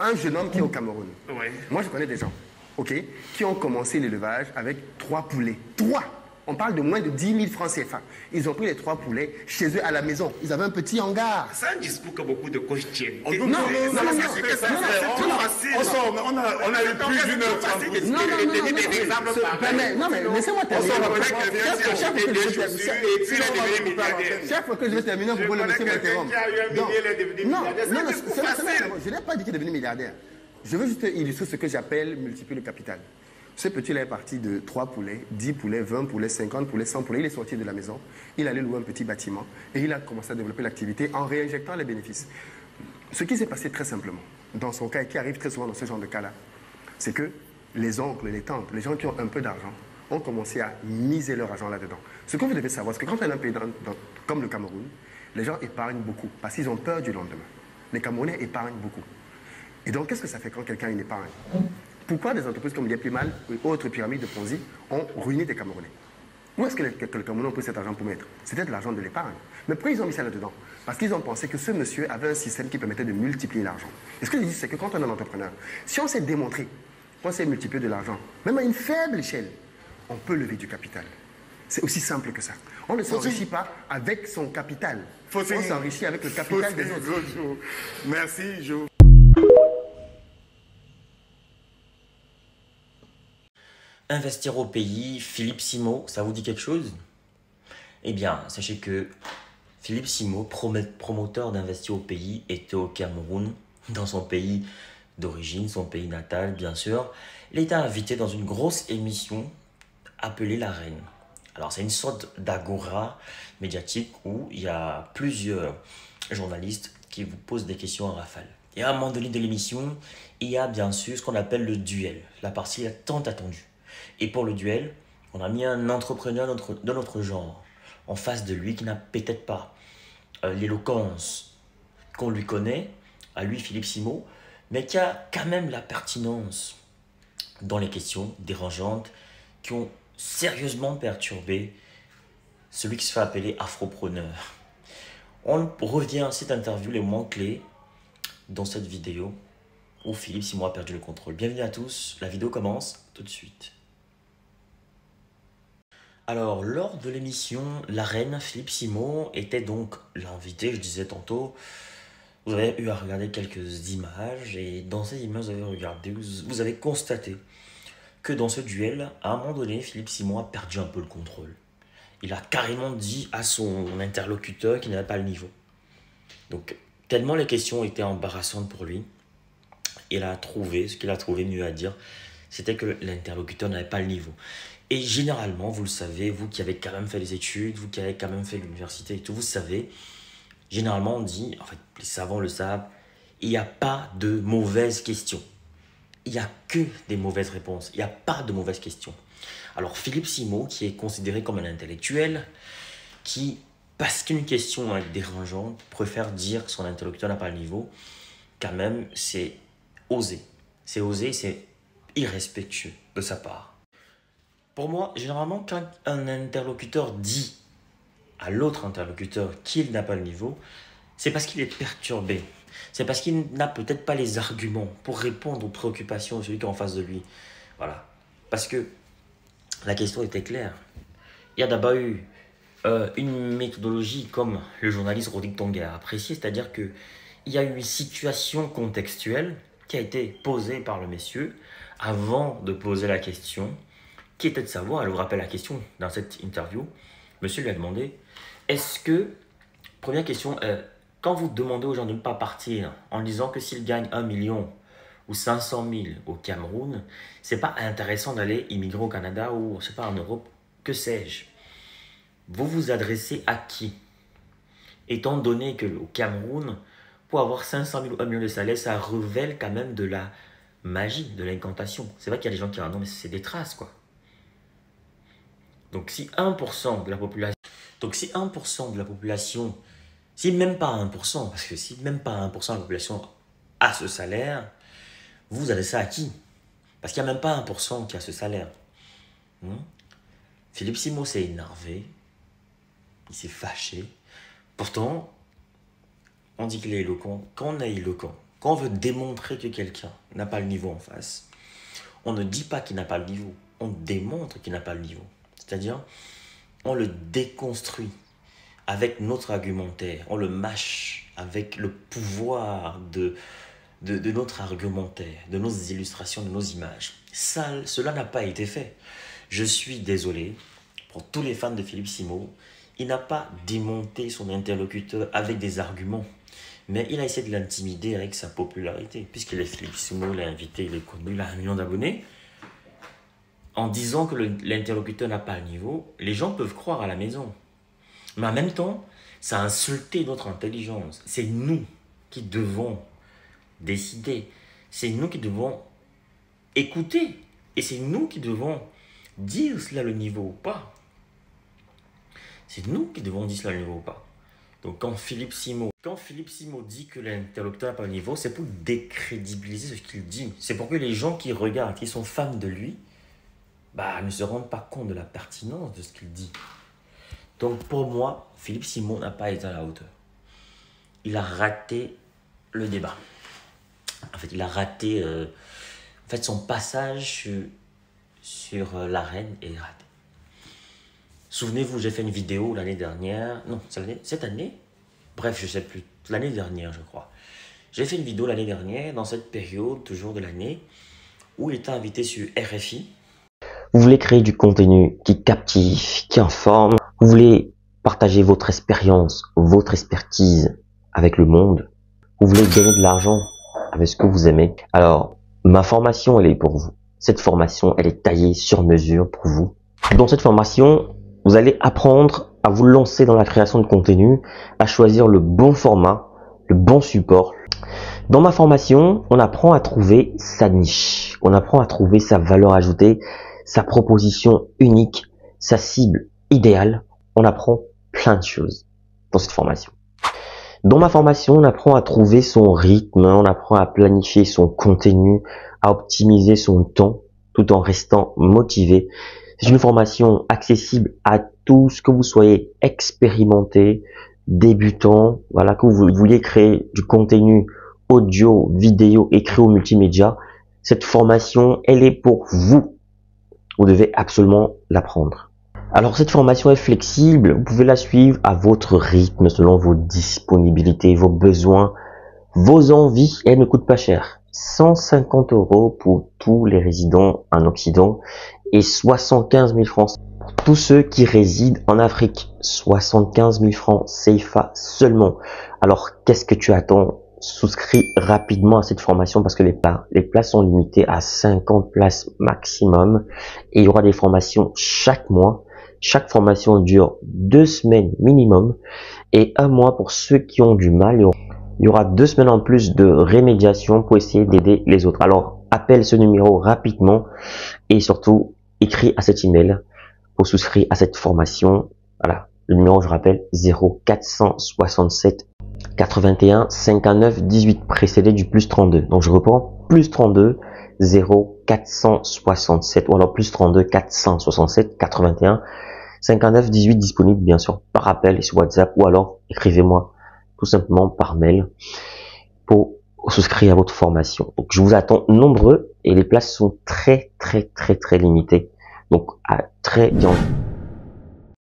Un jeune homme qui est au Cameroun. Ouais. Moi, je connais des gens, ok, qui ont commencé l'élevage avec 3 poulets. 3. On parle de moins de 10 000 francs CFA. Ils ont pris les 3 poulets chez eux à la maison. Ils avaient un petit hangar. C'est un discours que beaucoup de coachs tiennent. Non, non, non, non, non, c'est trop facile. On a eu plus d'une heure trente. Non, mais laissez-moi terminer. Chaque fois que je vais terminer, vous pouvez le monsieur m'interrompre. Non, je n'ai pas dit qu'il est devenu milliardaire. Je veux juste illustrer ce que j'appelle multiplier le capital. Ce petit-là est parti de 3 poulets, 10 poulets, 20 poulets, 50 poulets, 100 poulets. Il est sorti de la maison, il allait louer un petit bâtiment et il a commencé à développer l'activité en réinjectant les bénéfices. Ce qui s'est passé très simplement, dans son cas et qui arrive très souvent dans ce genre de cas-là, c'est que les oncles, les tantes, les gens qui ont un peu d'argent, ont commencé à miser leur argent là-dedans. Ce que vous devez savoir, c'est que quand on est un pays comme le Cameroun, les gens épargnent beaucoup parce qu'ils ont peur du lendemain. Les Camerounais épargnent beaucoup. Et donc, qu'est-ce que ça fait quand quelqu'un a une épargne? Pourquoi des entreprises comme Lieplimal ou autres pyramides de Ponzi ont ruiné des Camerounais? Où est-ce que les Camerounais ont pris cet argent pour mettre? C'était de l'argent de l'épargne. Mais pourquoi ils ont mis ça là-dedans? Parce qu'ils ont pensé que ce monsieur avait un système qui permettait de multiplier l'argent. Et ce que je dis, c'est que quand on est un entrepreneur, si on sait démontrer qu'on sait multiplier de l'argent, même à une faible échelle, on peut lever du capital. C'est aussi simple que ça. On ne s'enrichit pas avec son capital. On s'enrichit avec le capital des autres. Merci, Jo. Investir au pays, Philippe Simo, ça vous dit quelque chose? Eh bien, sachez que Philippe Simo, promoteur d'investir au pays, était au Cameroun, dans son pays d'origine, son pays natal, bien sûr. Il était invité dans une grosse émission appelée L'Arène. Alors, c'est une sorte d'agora médiatique où il y a plusieurs journalistes qui vous posent des questions en rafale. Et à un moment donné de l'émission, il y a bien sûr ce qu'on appelle le duel, la partie tant attendue. Et pour le duel, on a mis un entrepreneur de notre genre en face de lui qui n'a peut-être pas l'éloquence qu'on lui connaît, à lui Philippe Simo, mais qui a quand même la pertinence dans les questions dérangeantes qui ont sérieusement perturbé celui qui se fait appeler afropreneur. On revient à cette interview, les moments clés dans cette vidéo où Philippe Simo a perdu le contrôle. Bienvenue à tous, la vidéo commence tout de suite. Alors, lors de l'émission L'Arène, Philippe Simo était donc l'invité, je disais tantôt. Vous avez eu à regarder quelques images et dans ces images, vous avez constaté que dans ce duel, à un moment donné, Philippe Simo a perdu un peu le contrôle. Il a carrément dit à son interlocuteur qu'il n'avait pas le niveau. Donc, tellement les questions étaient embarrassantes pour lui, il a trouvé, ce qu'il a trouvé mieux à dire, c'était que l'interlocuteur n'avait pas le niveau. Et généralement, vous le savez, vous qui avez quand même fait des études, vous qui avez quand même fait l'université et tout, vous savez, généralement on dit, en fait, les savants le savent, il n'y a pas de mauvaises questions. Il n'y a que des mauvaises réponses. Il n'y a pas de mauvaises questions. Alors Philippe Simo, qui est considéré comme un intellectuel, qui, parce qu'une question est dérangeante, préfère dire que son interlocuteur n'a pas le niveau, quand même, c'est osé. C'est osé, c'est irrespectueux de sa part. Pour moi, généralement, quand un interlocuteur dit à l'autre interlocuteur qu'il n'a pas le niveau, c'est parce qu'il est perturbé. C'est parce qu'il n'a peut-être pas les arguments pour répondre aux préoccupations de celui qui est en face de lui. Voilà. Parce que la question était claire. Il y a d'abord eu une méthodologie comme le journaliste Rodrigue Tongué a apprécié, c'est-à-dire qu'il y a eu une situation contextuelle qui a été posée par le monsieur avant de poser la question, qui était de savoir, elle vous rappelle la question dans cette interview, monsieur lui a demandé, est-ce que, première question, quand vous demandez aux gens de ne pas partir en disant que s'ils gagnent 1 million ou 500 000 au Cameroun, c'est pas intéressant d'aller immigrer au Canada ou, je sais pas, en Europe, que sais-je. Vous vous adressez à qui? Étant donné que au Cameroun, pour avoir 500 000 ou 1 million de salaire, ça révèle quand même de la magie, de l'incantation. C'est vrai qu'il y a des gens qui disent, non mais c'est des traces quoi. Donc si 1% de la population, si même pas 1%, parce que si même pas 1% de la population a ce salaire, vous avez ça à qui? Parce qu'il n'y a même pas 1% qui a ce salaire. Philippe Simo s'est énervé, il s'est fâché. Pourtant, on dit qu'il est éloquent. Quand on est éloquent, Quand on veut démontrer que quelqu'un n'a pas le niveau en face, on ne dit pas qu'il n'a pas le niveau, on démontre qu'il n'a pas le niveau. C'est-à-dire, on le déconstruit avec notre argumentaire, on le mâche avec le pouvoir de notre argumentaire, de nos illustrations, de nos images. Cela n'a pas été fait. Je suis désolé pour tous les fans de Philippe Simo, il n'a pas démonté son interlocuteur avec des arguments, mais il a essayé de l'intimider avec sa popularité, puisqu'il est Philippe Simo, il l'a invité, il est connu, il a 1 million d'abonnés. En disant que l'interlocuteur n'a pas le niveau, les gens peuvent croire à la maison. Mais en même temps, ça a insulté notre intelligence. C'est nous qui devons décider. C'est nous qui devons écouter. Et c'est nous qui devons dire s'il a le niveau ou pas. C'est nous qui devons dire s'il a le niveau ou pas. Donc quand Philippe Simo dit que l'interlocuteur n'a pas le niveau, c'est pour décrédibiliser ce qu'il dit. C'est pour que les gens qui regardent, qui sont fans de lui, ne se rendent pas compte de la pertinence de ce qu'il dit. Donc pour moi, Philippe Simo n'a pas été à la hauteur. Il a raté le débat. En fait, il a raté... son passage sur l'arène est raté. Souvenez-vous, j'ai fait une vidéo l'année dernière. Non, cette année. Bref, je ne sais plus. L'année dernière, je crois. J'ai fait une vidéo l'année dernière, dans cette période, toujours de l'année, où il était invité sur RFI. Vous voulez créer du contenu qui captive, qui informe. Vous voulez partager votre expérience, votre expertise avec le monde. Vous voulez gagner de l'argent avec ce que vous aimez. Alors, ma formation, elle est pour vous. Cette formation, elle est taillée sur mesure pour vous. Dans cette formation, vous allez apprendre à vous lancer dans la création de contenu, à choisir le bon format, le bon support. Dans ma formation, on apprend à trouver sa niche. On apprend à trouver sa valeur ajoutée, sa proposition unique, sa cible idéale. On apprend plein de choses dans cette formation. Dans ma formation, on apprend à trouver son rythme, on apprend à planifier son contenu, à optimiser son temps tout en restant motivé. C'est une formation accessible à tous, que vous soyez expérimenté, débutant, voilà, que vous vouliez créer du contenu audio, vidéo, écrit ou multimédia. Cette formation, elle est pour vous. Vous devez absolument l'apprendre. Alors cette formation est flexible, vous pouvez la suivre à votre rythme, selon vos disponibilités, vos besoins, vos envies. Elle ne coûte pas cher. 150 € pour tous les résidents en Occident et 75 000 francs pour tous ceux qui résident en Afrique. 75 000 francs CFA seulement. Alors qu'est-ce que tu attends? Souscris rapidement à cette formation parce que les places sont limitées à 50 places maximum et il y aura des formations chaque mois. Chaque formation dure 2 semaines minimum et 1 mois pour ceux qui ont du mal. Il y aura 2 semaines en plus de rémédiation pour essayer d'aider les autres. Alors, appelle ce numéro rapidement et surtout, écris à cet email pour souscrire à cette formation. Voilà, le numéro, je rappelle, 0467 81 59 18, précédé du +32. Donc, je reprends, +32 0467 ou alors +32 467 81 59 18, disponible bien sûr par appel et sur WhatsApp ou alors écrivez-moi tout simplement par mail pour souscrire à votre formation. Donc je vous attends nombreux et les places sont très limitées. Donc à très bientôt.